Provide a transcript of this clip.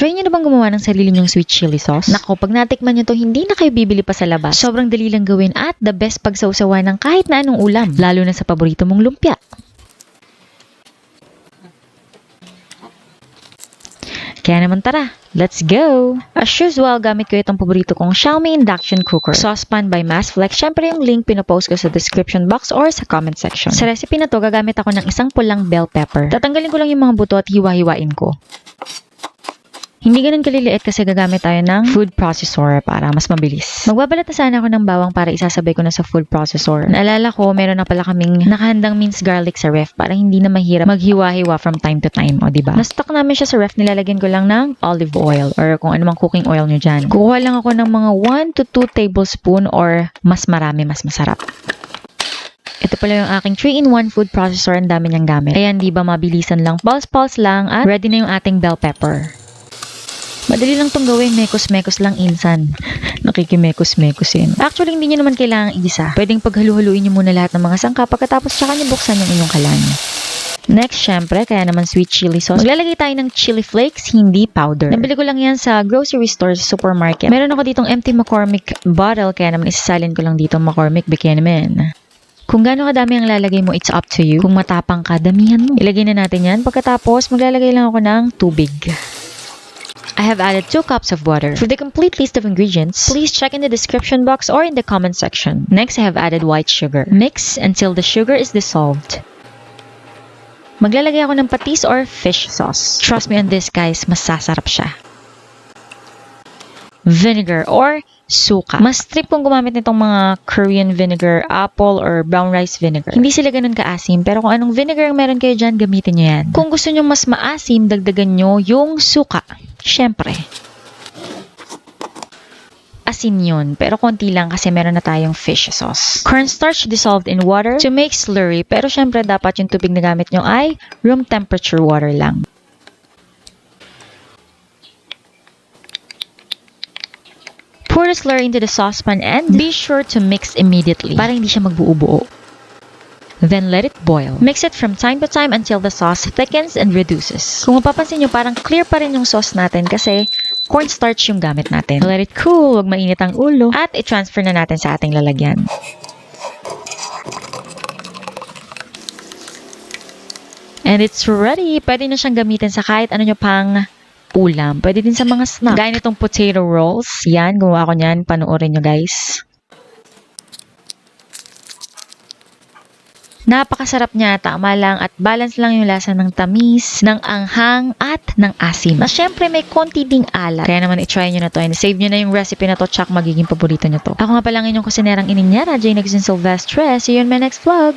Try nyo na bang gumawa ng sarili nyong sweet chili sauce? Nako, pag natikman nyo to, hindi na kayo bibili pa sa labas. Sobrang dali lang gawin at the best pagsawsawan ng kahit na anong ulam, lalo na sa paborito mong lumpia. Kaya naman tara, let's go! As usual, gamit ko itong paborito kong Xiaomi induction cooker. Saucepan by Massflex. Syempre yung link pinopost ko sa description box or sa comment section. Sa recipe na to, gagamit ako ng isang pulang bell pepper. Tatanggalin ko lang yung mga buto at hiwa-hiwain ko. Hindi ganun kaliliit kasi gagamit tayo ng food processor para mas mabilis. Magbabalat na sana ako ng bawang para isasabay ko na sa food processor. Naalala ko, meron na pala kaming nakahandang minced garlic sa ref para hindi na mahirap maghiwa-hiwa from time to time. O, diba? Na-stock namin siya sa ref, nilalagyan ko lang ng olive oil or kung anumang cooking oil nyo dyan. Kukuha lang ako ng mga 1 to 2 tablespoon or mas marami, mas masarap. Ito pala yung aking 3-in-1 food processor. Ang dami niyang gamit. Ayan, diba mabilisan lang. Pulse lang at ready na yung ating bell pepper. Madali lang tong gawin, mekos-mekos lang insan. Nakikimekos-mekosin. Actually, hindi nyo naman kailangang igisa. Pwedeng paghalu-haluin nyo muna lahat ng mga sangkap pagkatapos tsaka nyo buksan yung inyong kalan. Next, syempre, kaya naman sweet chili sauce. Maglalagay tayo ng chili flakes, hindi powder. Nabili ko lang yan sa grocery store, sa supermarket. Meron ako ditong empty McCormick bottle, kaya naman isasalin ko lang dito McCormick Buchanan. Kung gaano kadami ang lalagay mo, it's up to you. Kung matapang ka, damihan mo. Ilagay na natin yan. Pagkatapos, maglalagay lang ako ng tubig. I have added 2 cups of water. For the complete list of ingredients, please check in the description box or in the comment section. Next, I have added white sugar. Mix until the sugar is dissolved. Maglalagay ako ng patis or fish sauce. Trust me on this, guys, masasarap siya. Vinegar or suka. Mas trip kung gumamit nitong mga Korean vinegar, apple, or brown rice vinegar. Hindi sila ganun kaasim, pero kung anong vinegar ang meron kayo dyan, gamitin nyo yan. Kung gusto nyo mas maasim, dagdagan nyo yung suka. Siyempre. Asin yun, pero konti lang kasi meron na tayong fish sauce. Cornstarch dissolved in water to make slurry, pero siyempre dapat yung tubig na gamit nyo ay room temperature water lang. Pour the slurry into the saucepan and be sure to mix immediately para hindi siya magbuo-buo. Then let it boil. Mix it from time to time until the sauce thickens and reduces. Kung mapapansin nyo, parang clear pa rin yung sauce natin kasi cornstarch yung gamit natin. Let it cool, huwag mainit ang ulo, at i-transfer na natin sa ating lalagyan. And it's ready! Pwede na siyang gamitin sa kahit ano nyo pang ulam. Pwede din sa mga snack. Gaya nitong potato rolls. Yan, gumawa ko niyan. Panoorin nyo, guys. Napakasarap niya, tama lang at balance lang yung lasa ng tamis, ng anghang at ng asim. Na syempre may konti ding alat. Kaya naman i-try nyo na to and save nyo na yung recipe na to, tsak magiging paborito nyo to. Ako nga palang inyong kusinerang ininyara, Jane Silvestre. See you in my next vlog!